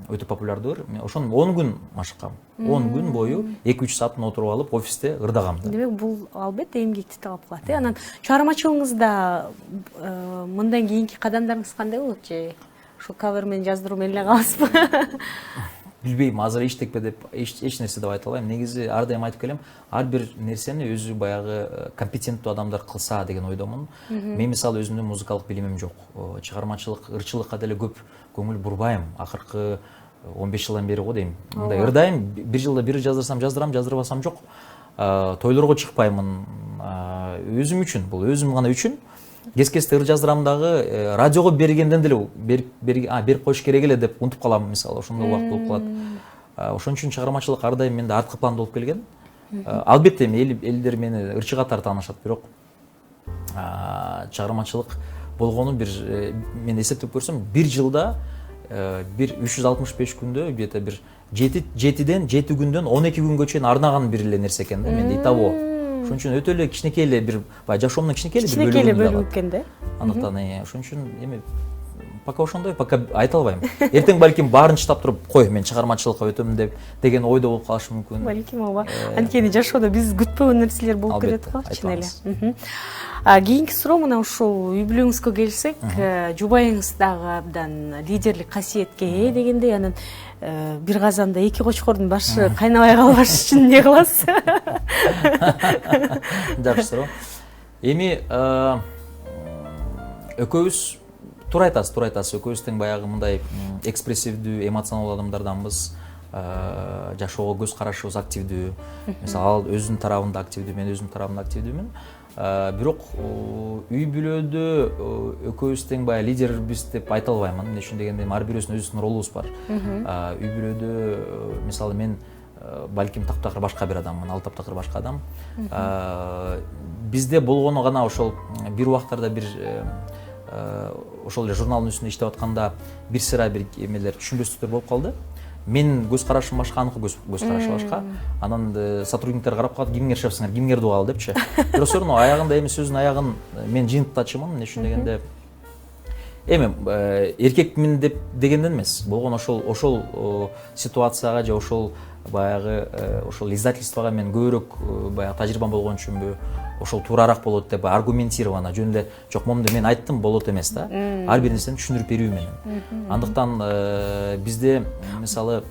Өтө популярдуу. Мен ошону 10 күн машыккам. 10 күн бою 2-3 саатын отуруп алып офисте ырдагам да. Демек бул албетте эмгекти талап кылат. Анан чыгармачылыгыңызда мындан кийинки кадамдарыңыз кандай болот же? Ошо кавер менен жаздыруу менен эле каласызбы? Билбейм, азыр иштекпе деп эч нерсе деп айта албайм. Негизи ар дайым айтып келем, ар бир нерсени өзү баягы компетенттүү адамдар кылса деген ойдомун. Мен мисалы өзүмдүн музыкалык билимим жок. Чыгармачылык, ырчылыкка деле көп көңүл бурбайм. Акыркы 15 жылдан бери го дейм. Мындай ырдайм, бир жылда бир жаздырсам жаздырам, жаздырбасам жок. Тойлорго чыкпаймын. Өзүм үчүн, бул өзүм гана үчүн. Кез-кезде ыр жаздырам дагы радиого бергенден деле берип коюш керек эле деп унутуп калам, мисалы, ошондой убакыт болуп калат. Ошон үчүн чыгармачылык ар дайым менде арткы планда болуп келген. Албетте элдер мени ырчы катары таанышат, бирок чыгармачылык болгону бир мен эсептеп көрсөм, бир жылда бир 365 күндө где-то бир 7 күндөн 12 күнгө чейин арнаган бир эле нерсе экен да, менде итабо. Ошон үчүн өтө эле кичинекей эле бир жашоомдун кичинекей эле бир бөлүгү экен да. Андыктан ошон үчүн эми пока ошондой, пока айта албайм. Эртең балким баарын чыдап туруп, кой, мен чыгармачылыкка өтөм деген ойдо болуп калышы мүмкүн. Балким ооба. Анткени жашоодо биз күтпөгөн нерселер болуп келет го, чын эле. Кийинки суроо мына ушул үй бүлөңүзгө келсек, жубайыңыз дагы абдан лидерлик касиетке ээ дегендей, анан бир казанда 2 кочкордун башы кайнабай калбаш үчүн эмне кыласыз? Жакшы суроо. Эми экөөбүз туура айтасыз. Экөөбүз тең баягы мындай экспрессивдүү, эмоционалдуу адамдарданбыз. Жашоого көз карашыбыз активдүү. Мисалы, ал өзүнүн тарабында активдүү, мен өзүмдүн тарабымда активдүүмүн. Бирок үй бүлөдө экөөбүз тең баягы лидербиз деп айта албаймын. Эмне үчүн дегенде, ар бирөөбүздүн өзүнүн ролубуз бар. Үй бүлөдө мисалы мен балким таптакыр башка бир адаммын, ал таптакыр башка адам. Бизде болгону гана ошол бир убактарда бир ошол эле журналдын үстүндө иштеп атканда бир сыра бир эмелер түшүнбөстүктөр болуп калды. Мен көз карашым башка, аныкы көз карашы башка. Анан сотрудниктер карап калат, кимге шефсиңер, кимге дуал депчи. Бирок все равно аягында эми сөздүн аягын мен жыйынтыктачымын. Эмне үчүн дегенде эми эркекмин деп дегенден эмес, болгон ошол ситуацияга же ошол баягы ошол издательствого мен көбүрөөк баягы тажрыйбам болгон үчүнбү, ошол туурараак болот деп аргументированно жөн эле жок момунду мен айттым болот эмес да, ар бир нерсени түшүндүрүп берүү менен. Андыктан бизде мисалы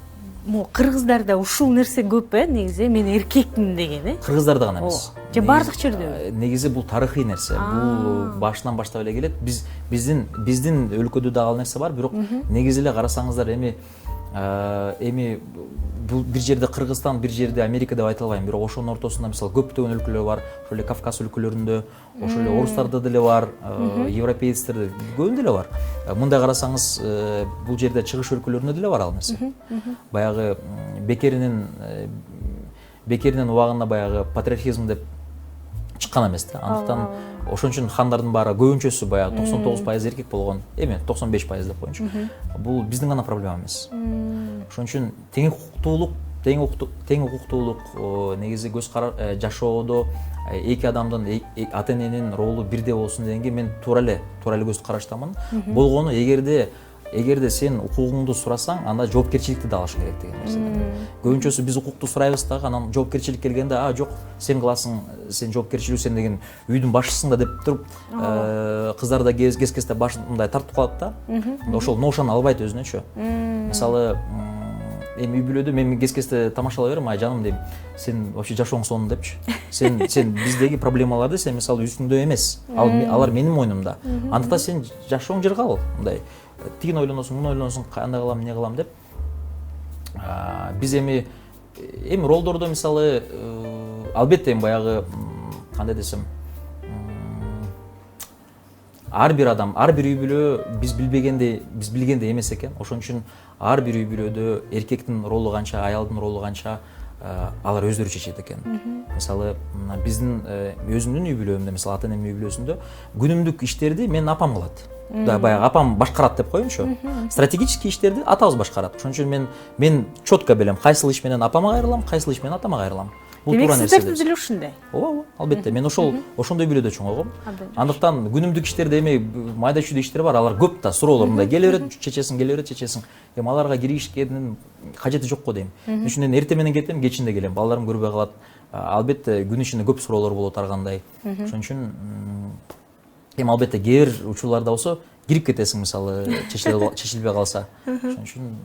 могу кыргыздарда ушул нерсе көп негизи, мен эркекмин деген кыргыздарда гана эмес, же бардык жерде негизи бул тарыхый нерсе, бул башынан баштап эле келет. Биздин өлкөдө да ал нерсе бар, бирок негизи эле карасаңыздар эми бул бир жерде Кыргызстан, бир жерде Америка деп айта албайм, бирок ошонун ортосунда мисалы көптөгөн өлкөлөр бар, ошол эле Кавказ өлкөлөрүндө, ошол эле орустарда деле бар, европейцтерде көбүндө эле бар. Мындай карасаңыз, бул жерде чыгыш өлкөлөрүндө деле бар ал нерсе. Баягы бекеринин убагында баягы патриотизм деп чыккан эмес да. Андыктан ошон үчүн хандардын баары көбүнчөсү баягы 99% эркек болгон, эми 95% деп коеюнчу. Бул биздин гана проблема эмес. Ошон үчүн тең укуктуулук негизи көз жашоодо эки адамдын, ата эненин ролу бирдей болсун дегенге мен туура эле көз караштамын. Болгону эгерде сен укугуңду сурасаң, анда жоопкерчиликти да алышың керек деген нерсе. Көбүнчөсү биз укукту сурайбыз дагы, анан жоопкерчилик келгенде, жок, сен кыласың, сен жоопкерчилүүсүн деген үйдүн башчысың да деп туруп, кыздар да кез-кезде башын мындай тартып калат да. Ошол ноушаны албайт өзүнөчү. Мисалы, эми үй бүлөдө мен кез-кезде тамашалай берем, жаным дейм, сен вообще жашооң сонун депчи. Сен биздеги проблемаларды сен мисалы үстүңдө эмес, алар менин мойнумда. Андыктан сен жашооң жыргал, мындай тигин ойлоносуң, муну ойлоносуң, кандай кылам, эмне кылам деп. Биз эми ролдордо мисалы албетте баягы кандай десем, ар бир адам, ар бир үй бүлө биз билгендей эмес экен. Ошон үчүн ар бир үй бүлөдө эркектин ролу канча, аялдын ролу канча, алар өздөрү чечет экен. Мисалы биздин өзүмдүн үй бүлөмдө, мисалы ата энемдин үй бүлөсүндө күнүмдүк иштерди менин апам кылат. Баягы апам башкарат деп коеюнчу. Стратегический иштерди атабыз башкарат. Ошон үчүн мен четко билем, кайсыл иш менен апама кайрылам, кайсыл иш менен атама кайрылам. Бул туура нерсе. Демек сиздер деле ушундай. Ооба, албетте. Мен ошондой үй бүлөдө чоңойгом. Андыктан күнүмдүк иштерде эми майда чүйдө иштер бар, алар көп да, суроолор мындай келе берет, чечесиң. Эми аларга киришкенин кажети жок го дейм. Үчүндөн эртең менен кетем, кечинде келем. Балдарым көрбөй калат. Албетте күн ичинде көп суроолор болот ар кандай. Ошон үчүн эми албетте кээ бир учурларда болсо кирип кетесиң, мисалы чечилбей калса. Ошон үчүн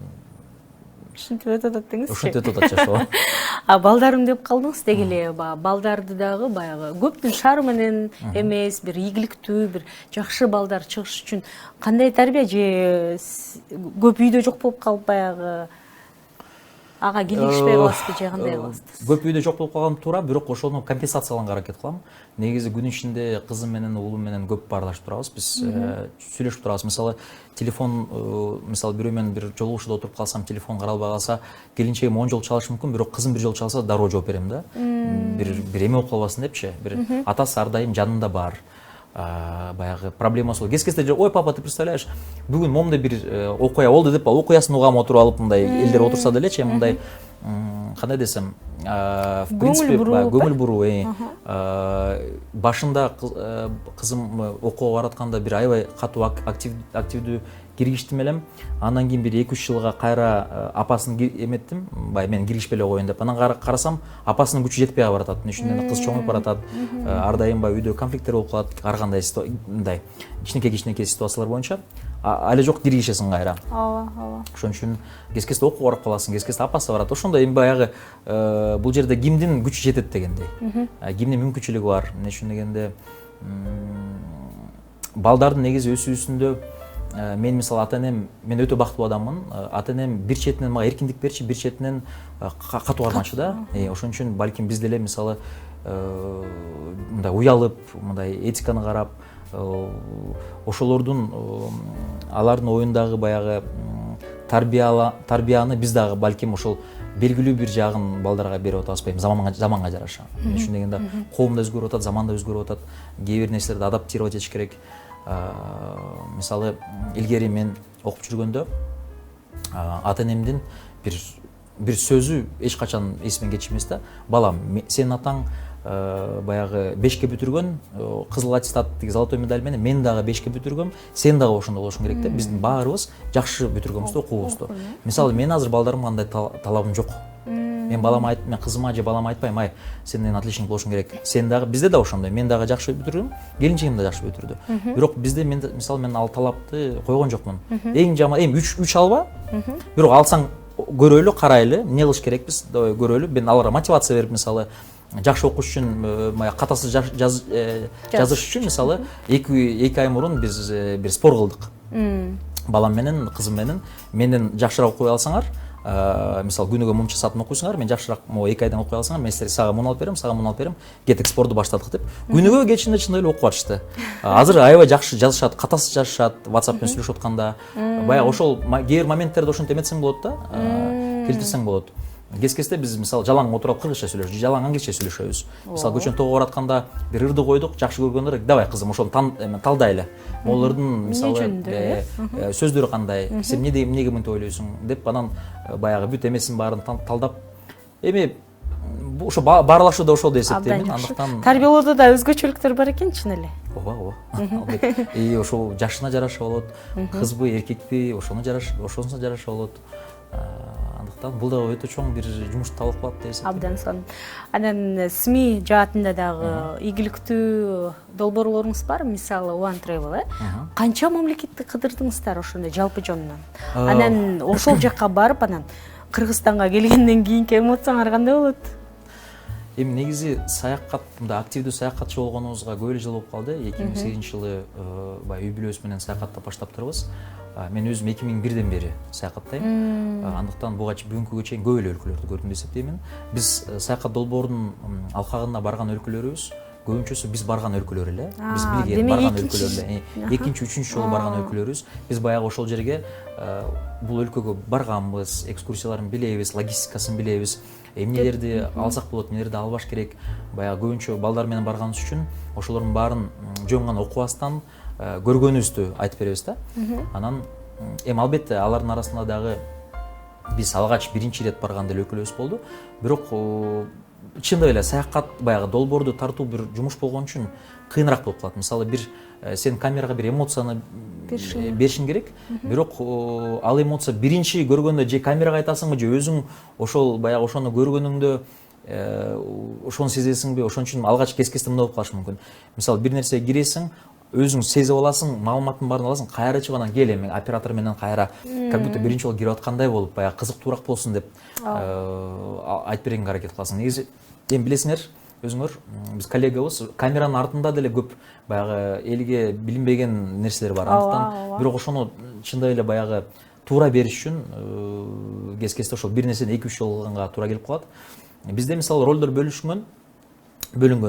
ушинтип өтүп атат деңизчи. Ушинтип өтүп атат жашоо. Балдарым деп калдыңыз деги эле, балдарды дагы баягы көптүн шаары менен эмес, бир ийгиликтүү, бир жакшы балдар чыгыш үчүн кандай тарбия же көп үйдө жок болуп калып баягы ага кийлигишпей каласызбы же кандай кыласыз? Көп үйдө жок болуп калган туура, бирок ошону компенсациялаганга аракет кылам. Негизи күн ичинде кызым менен уулум менен көп баарлашып турабыз, биз сүйлөшүп турабыз. Мисалы телефон, мисалы бирөө менен бир жолугушууда отуруп калсам, телефон каралбай калса, келинчегим 10 жолу чалышы мүмкүн, бирок кызым 1 жолу чалса, дароо жооп берем да. Бир эме болуп калбасын депчи. Бир атасы ар дайым жанында бар. Баягы проблема сол. Кез-кезде ой папа, ты представляешь, бүгүн момундай бир окуя болду деп, окуясын угам отуруп алып, мындай элдер отурса делечи, мындай кандай десем, в принципе, көңүл буруу, башында кызым окууга баратканда бир аябай катуу активдүү киргиштим элем. Андан кийин бир 2-3 жылга кайра апасын эметтим, мен киргишпей эле коеюн деп. Анан карасам, апасынын күчү жетпей баратат. Үчүндөн кыз чоңоюп баратат. Ар дайым үйдө конфликттер болуп калат, ар кандай мындай кичинекей ситуациялар боюнча. Али жок киргишесиң кайра. Ооба. Ошон үчүн кез-кезде окууга барып каласың, кез-кезде апасы барат. Ошондой эми баягы бул жерде кимдин күчү жетет дегендей. Кимдин мүмкүнчүлүгү бар. Эмне үчүн дегенде балдардын негизи өсүүсүндө мен мисалы ата энем, мен өтө бактылуу адаммын. Ата энем бир четинен мага эркиндик берчи, бир четинен катуу кармачы да. Ошон үчүн балким биз деле мисалы мындай уялып, мындай этиканы карап, ошолордун алардын оюндагы баягы тарбияны биз дагы балким ошол белгилүү бир жагын балдарга берип атабызбы, заманга жараша. Эмне үчүн дегенде коом да өзгөрүп атат, заман да өзгөрүп атат. Кээ бир нерселерди адаптировать этиш керек. Мисалы илгери мен окуп жүргөндө ата энемдин бир сөзү эч качан эсимен кетишмес да. Балам, сенин атаң баягы 5ке бүтүргөн кызыл аттестат тиги золотой медаль менен мен дагы 5ке бүтүргөм, сен дагы ошондой болушуң керек да. Биздин баарыбыз жакшы бүтүргөнбүз да окуубузду. Мисалы мен азыр балдарымга андай талабым жок. Мен кызыма же балама айтпайм, ай сен менен отличник болушуң керек. Сен дагы, bizde да ошондой. Мен дагы жакшы бүтүрдүм, келинчегим да жакшы бүтүрдү. Бирок бизде мен мисалы мен ал талапты койгон жокмун. Эң жаман 3 алба. Бирок алсаң көрөлү, карайлы, эмне кылыш керекпиз, көрөлү. Мен аларга мотивация берип, мисалы жакшы окуш үчүн, катасыз жазыш үчүн мисалы 2 ай мурун биз бир спор кылдык. Балам менен, кызым менен, менден жакшыраак окуй алсаңар, мисалы күнүгө мынча саатын окуйсуңар, мен жакшыраак 2 айдан окуй алсаңар, мен силерге сага муну алып берем, сага муну алып берем, кеттик спорту баштадык деп. Күнүгө кечинде чындап эле окуп атышты. Азыр аябай жакшы жазышат, катасыз жазышат, WhatsApp менен сүйлөшүп атканда. Баягы ошол кээ бир моменттерде ошентип эметсең болот да, келтирсең болот. Кез-кезде биз мисалы жалаң отуруп кыргызча сүйлөшөбүз, жалаң англисче сүйлөшөбүз. Мисалы көчөнү тоого баратканда бир ырды койдук, жакшы көргөндөр, давай кызым ошону талдайлы. Могулардын мисалы сөздөрү кандай, сен эмнеге мынтип ойлойсуң деп анан баягы бүт эмесин баарын талдап. Эми ошо баарлашуу да ошол деп эсептейм. Андыктан тарбиялоодо да өзгөчөлүктөр бар экен чын эле. Ооба. Ошол жашына жараша болот, кызбы, эркекпи, ошонусуна жараша болот. Андыктан бул дагы өтө чоң бир жумуш табылып калат деп эсептейм. Абдан сонун. Анан СМИ жаатында дагы ийгиликтүү долбоорлоруңуз бар, мисалы One Travel, канча мамлекетти кыдырдыңыздар ошондой жалпы жонунан? Анан ошол жакка барып, анан Кыргызстанга келгенден кийинки эмоцияңар кандай болот? Эми негизи саякат, мындай активдүү саякатчы болгонубузга көп эле жыл болуп калды. 2008-жылы үй бүлөбүз менен саякаттап баштаптырбыз. Мен өзүм 2001-ден бери саякаттайм. Андыктан бүгүнкүгө чейин көп эле өлкөлөрдү көрдүм деп эсептеймин. Биз саякат долбоорунун алкагына барган өлкөлөрүбүз көбүнчөсү биз барган өлкөлөр эле. Биз билген барган өлкөлөр эле. Экинчи, үчүнчү жолу барган өлкөлөрүбүз. Биз баягы ошол жерге бул өлкөгө барганбыз, экскурсияларын билебиз, логистикасын билебиз. Эмнелерди алсак болот, эмнелерди албаш керек. Баягы көбүнчө балдар менен барганыбыз үчүн ошолордун баарын жөн гана окубастан көргөнүбүздү айтып беребиз да. Анан эми албетте алардын арасында дагы биз алгач биринчи ирет барган деле өлкөлөрүбүз болду. Бирок чындап эле саякат баягы долбоорду тартуу бир жумуш болгон үчүн кыйыныраак болуп калат. Мисалы бир сен камерага бир эмоцияны беришиң керек. Бирок ал эмоция биринчи көргөндө же камерага айтасыңбы, же өзүң ошол баягы ошону көргөнүңдө ошону сезесиңби? Ошон үчүн алгач кескесте мындай болуп калышы мүмкүн. Мисалы бир нерсеге киресиң, өзүң сезип аласың, маалыматтын баарын аласың, кайра чыгып анан кел эми оператор менен кайра как будто биринчи жолу кирип аткандай болуп, баягы кызыктуураак болсун деп айтып бергенге аракет кыласың. Негизи эми билесиңер, өзүңөр биз коллегабыз, камеранын артында деле көп баягы элге билинбеген нерселер бар. Андыктан бирок ошону чындап эле баягы туура бериш үчүн кез-кезде ошол бир нерсени 2-3 жолу кылганга туура келип калат. Бизде мисалы ролдор бөлүнгөн.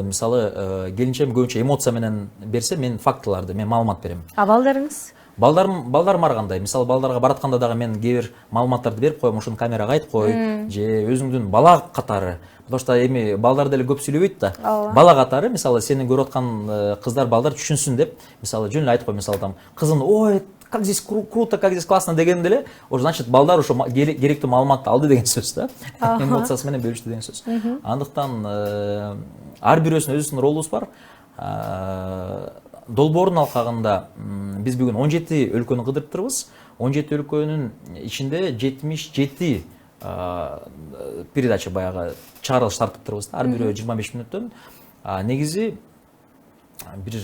Мисалы келинчем көбүнчө эмоция менен берсе, мен фактыларды, мен маалымат берем. А балдарыңыз? Балдарым ар кандай. Мисалы балдарга баратканда дагы мен кээ бир маалыматтарды берип коем, ошону камерага айт кой, же өзүңдүн бала катары. Потому что эми балдар деле көп сүйлөбөйт да. Бала катары, мисалы сени көрүп аткан кыздар, балдар түшүнсүн деп, мисалы жөн эле айтып кой, мисалы там кызым, ой, как здесь круто, как здесь классно деген деле, ошо значит балдар ошо керектүү маалыматты алды деген сөз да. Эмоциясы менен бөлүштү деген сөз. Андыктан ар бирөөсүнүн өзүнүн ролубуз бар. Долбоордун алкагында биз бүгүн 17 өлкөнү кыдырыптырбыз. 17 өлкөнүн ичинде 77 передача баягы чыгарылыш тартыптырбыз. Ар бирөө 25 мүнөттөн. Негизи бир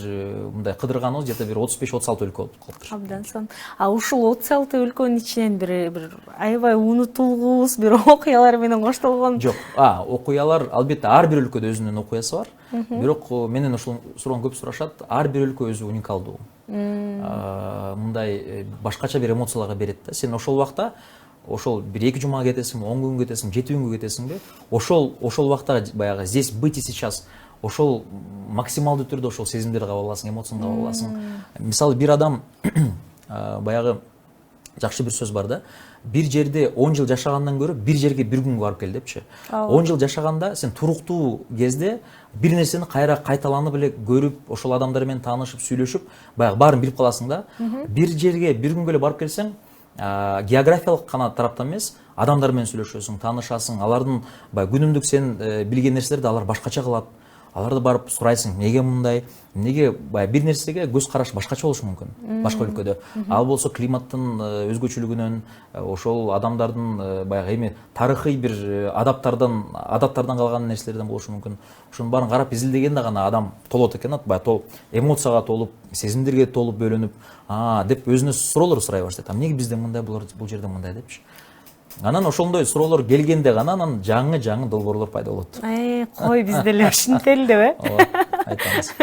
мындай кыдырганыбыз где-то бир 35-36 өлкө болуп калыптыр. Абдан сонун. Ушул 36 өлкөнүн ичинен бир аябай унутулгус бир окуялар менен коштолгон. Жок, окуялар албетте ар бир өлкөдө өзүнүн окуясы бар. Бирок менен ушул суроону көп сурашат. Ар бир өлкө өзү уникалдуу. Мындай башкача бир эмоцияларга берет да. Сен ошол убакта ошол бир 2 жума кетесиңби, 10 күн кетесиңби, 7 күнгө кетесиңби, ошол убакта баягы здесь быть и сейчас ошол максималдуу түрдө ошол сезимдерди каба аласың, эмоцияны каба аласың. Мисалы бир адам баягы жакшы бир сөз бар да. Бир жерде 10 жыл жашагандан көрө бир жерге бир күнгө барып кел депчи. 10 жыл жашаганда сен туруктуу кезде бир нерсени кайра кайталанып эле көрүп, ошол адамдар менен таанышып, сүйлөшүп, баягы баарын билип каласың да. Бир жерге бир күнгө эле барып келсең, географиялык гана тараптан эмес, адамдар менен сүйлөшөсүң, таанышасың, алардын баягы күнүмдүк сен билген нерселерди алар башкача кылат. аларды барып сурайсың, неге мындай, неге баягы бир нерсеге көз караш башкача болушу мүмкүн башка өлкөдө. Ал болсо климаттын өзгөчөлүгүнөн, ошол адамдардын баягы эми тарыхый бир адаттардан калган нерселерден болушу мүмкүн. Ошонун баарын карап изилдегенде гана адам толот экен, баягы эмоцияга толуп, сезимдерге толуп бөлүнүп, деп өзүнө суроолор сурай баштайт. Эмнеге бизде мындай, бул жерде мындай депчи. Анан ошондой суроолор келгенде гана анан жаңы долбоорлор пайда болот. Кой биз деле ушинтели деп, айтамыз.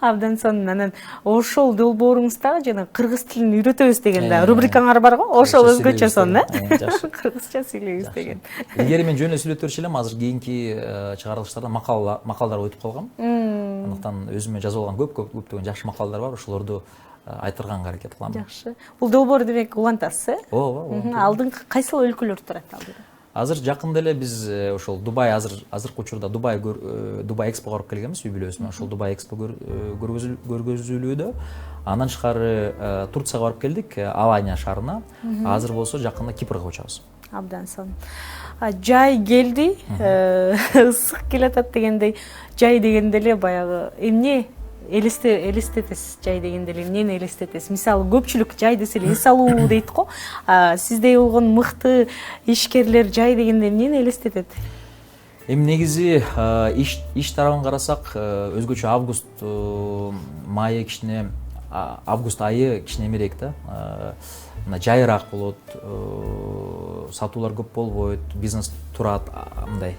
Абдан сонун. Анан ошол долбооруңузда жана кыргыз тилин үйрөтөбүз деген да рубрикаңар бар го, ошол өзгөчө сонун, кыргызча сүйлөйбүз деген. Илгери мен жөн эле сүйлөп берчү элем, азыр кийинки чыгарылыштарда макалдар өтүп калгам. Андыктан өзүмө жазып алган көптөгөн жакшы макалдар бар, ошолорду айтырганга аракет кылам. Жакшы. Бул долбоор демек улантасыз, э? Ооба. Алдыңкы кайсыл өлкөлөр турат алдыда? Азыр жакында эле биз ошол Дубай азыркы учурда Дубай экспого барып келгенбиз үй бүлөбүз менен. Ошол Дубай экспо көргөзүлүүдө. Андан тышкары Турцияга барып келдик, Алания шаарына. Азыр болсо жакында Кипрге учабыз. Абдан сонун. Жай келди, ысык келатат дегендей, жай дегенде эле баягы эмне элестетесиз, жай дегенде эле эмнени элестетесиз? Мисалы, көпчүлүк жай десе эле эс алуу дейт го. Сиздей болгон мыкты ишкерлер жай дегенде эмнени элестетет? Эми негизи иш тарабын карасак, өзгөчө август майы кичине, август айы кичине эмерээк да. Мына жайыраак болот, сатуулар көп болбойт, бизнес турат, мындай.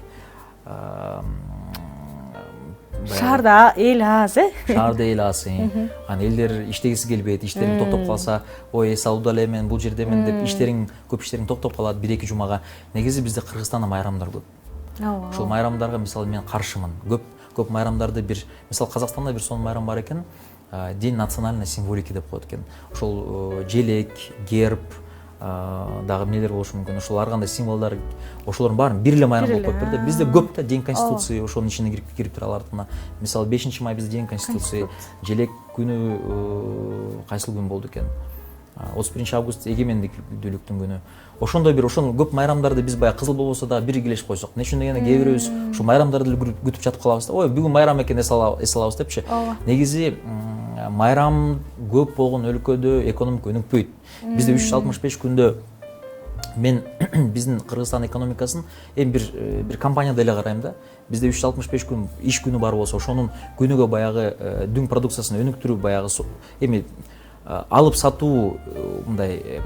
Шаарда эл аз, Шаарда эл аз. Анан элдер иштегиси келбейт, иштериң токтоп калса, ой эс алууда элемин, бул жердемин деп көп иштериң токтоп калат 1-2 жумага. Негизи бизде Кыргызстанда майрамдар көп. Ошол майрамдарга мисалы мен каршымын. Көп майрамдарды мисалы Казакстанда бир сонун майрам бар экен, День национальной символики деп коет экен. Ошол желек, герб, дагы эмнелер болушу мүмкүн. Ошол ар кандай символдор, ошолордун баарын бир эле майрам болуп коюп берди. Бизде көп да День Конституции ошонун ичине кирип тура алардына. Мисалы 5 май бизде День Конституции, желек күнү кайсыл күн болду экен? 31 август эгемендүүлүктүн күнү. Ошондой ошол көп майрамдарды биз баягы кызыл болбосо да бир килешип койсок. Эмне үчүн дегенде кээ бирөөбүз ушул майрамдарды күтүп жатып калабыз да. Ой, бүгүн майрам экен, эс алабыз депчи. Негизи майрам көп болгон өлкөдө экономика өнүкпөйт. Бизде 365 күндө мен биздин Кыргызстан экономикасын эми бир компанияда эле карайм да. Бизде 365 күн иш күнү бар болсо, ошонун күнүгө баягы дүң продукциясын өнүктүрүү, баягы эми алып сатуу, мындай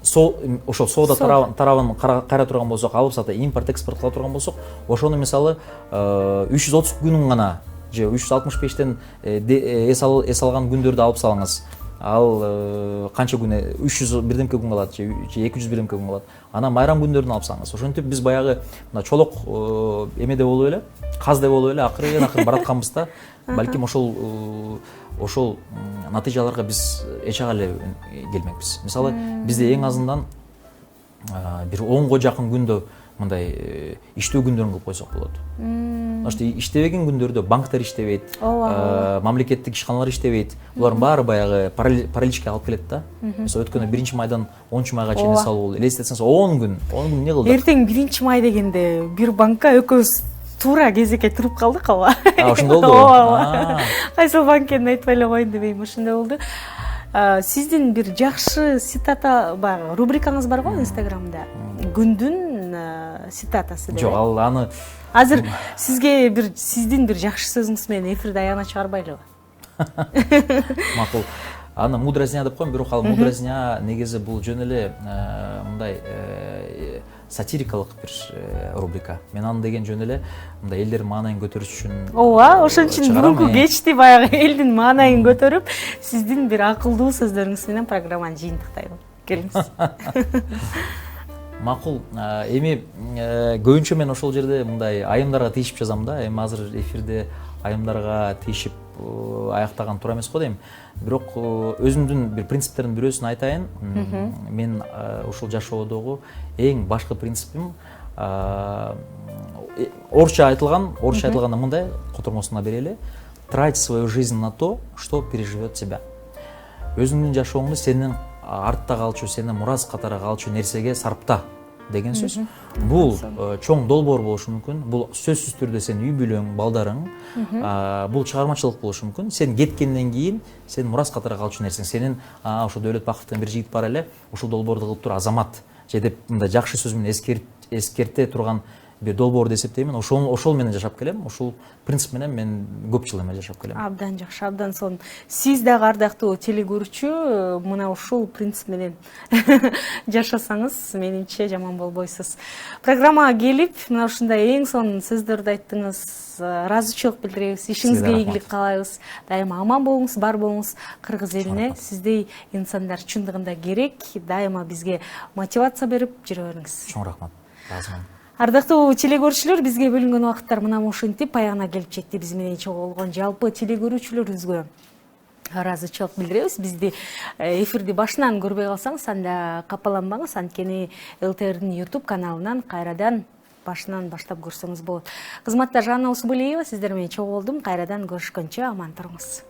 ошол соода тарабын кайра турган болсок, алып сата импорт экспорт кыла турган болсок, ошону мисалы 330 күнүн гана же 365тен эс алган күндөрдү алып салыңыз. Ал канча күн, 300 бирдемке күн калат же 200 бирдемке күн калат. Анан майрам күндөрүн алып салыңыз. Ошентип биз баягы мына чолок эмеде болуп эле, казде болуп эле акырын баратканбыз да. Балким ошол натыйжаларга биз эч ага эле келмекпиз. Мисалы, бизде эң азынан бир 10го жакын күндө мындай иштөө күндөрүн кылып койсок болот. Потому что иштебеген күндөрдө банктар иштебейт, мамлекеттик ишканалар иштебейт. Булардын баары баягы параличке алып келет да. Мисалы, өткөн 1 майдан 10 майга чейин эс алуу, элестетсеңиз 10 күн эмне кылдык? Эртең 1 май дегенде бир банкка экөөбүз туура кезекке туруп калдык ооба. Ошондой болду. Кайсыл банк экенин айтпай эле коеюн дебейм, ошондой болду. Сиздин бир жакшы цитата бар, рубрикаңыз бар го Инстаграмда. Күндүн цитатасы деп. Жок, ал аны азыр сиздин бир жакшы сөзүңүз менен эфирде аягына чыгарбайлыбы? Макул. Аны мудрозня деп коем, бирок ал мудрозня негизи бул жөн эле мындай сатирикалык бир рубрика. Мен аны деген жөн эле мындай элдердин маанайын көтөрүш үчүн. Ооба, ошон үчүн бүгүнкү кечти баягы элдин маанайын көтөрүп, сиздин бир акылдуу сөздөрүңүз менен программаны жыйынтыктайлы. Келиңиз. Макул. Эми көбүнчө мен ошол жерде мындай айымдарга тийишип жазам да. Эми азыр эфирде айымдарга тийишип аяктаган туура эмес го дейм. Бирок өзүмдүн бир принциптердин бирөөсүн айтайын. Мен ушул жашоодогу эң башкы принципим орусча айтылганда мындай котормосуна берели: трать свою жизнь на то, что переживет тебя. Өзүңдүн жашооңду сенин артта калчу, сенин мурас катары калчу нерсеге сарпта. деген сөз. Бул чоң долбоор болушу мүмкүн. Бул сөзсүз түрдө сен үй бүлөң, балдарың, бул чыгармачылык болушу мүмкүн. Сен кеткенден кийин сен мурас катары калчу нерсең. Сенин ошо Дөөлөт Бакытовдон бир жигит бар эле, ушул долбоорду кылып тур азамат же деп мындай жакшы сөз менен эскерте турган бир долбоор деп эсептеймин. Ошол менен жашап келем. Ушул принцип менен мен көп жыл эме жашап келем. Абдан жакшы, абдан сонун. Сиз дагы ардактуу телекөрүүчү, мына ушул принцип менен жашасаңыз, менимче жаман болбойсуз. Программага келип, мына ушундай эң сонун сөздөрдү айттыңыз. Ыраазычылык билдиребиз, ишиңизге ийгилик каалайбыз. Дайыма аман болуңуз, бар болуңуз. Кыргыз элине сиздей инсандар чындыгында керек. Дайыма бизге мотивация берип жүрө бериңиз. Чоң рахмат. Разымын. Ардактуу телекөрүүчүлөр, бизге бөлүнгөн убакыттар мына ушинтип аягына келип жетти. Биз менен чогуу болгон жалпы телекөрүүчүлөрүбүзгө ыраазычылык билдиребиз. Бизди эфирди башынан көрбөй калсаңыз, анда капаланбаңыз. Анткени ЛТРдин YouTube каналынан кайрадан башынан баштап көрсөңүз болот. Кызматташ, Анна Усубулиева сиздер менен чогуу болдум. Кайрадан көрүшкөнчө аман туруңуз.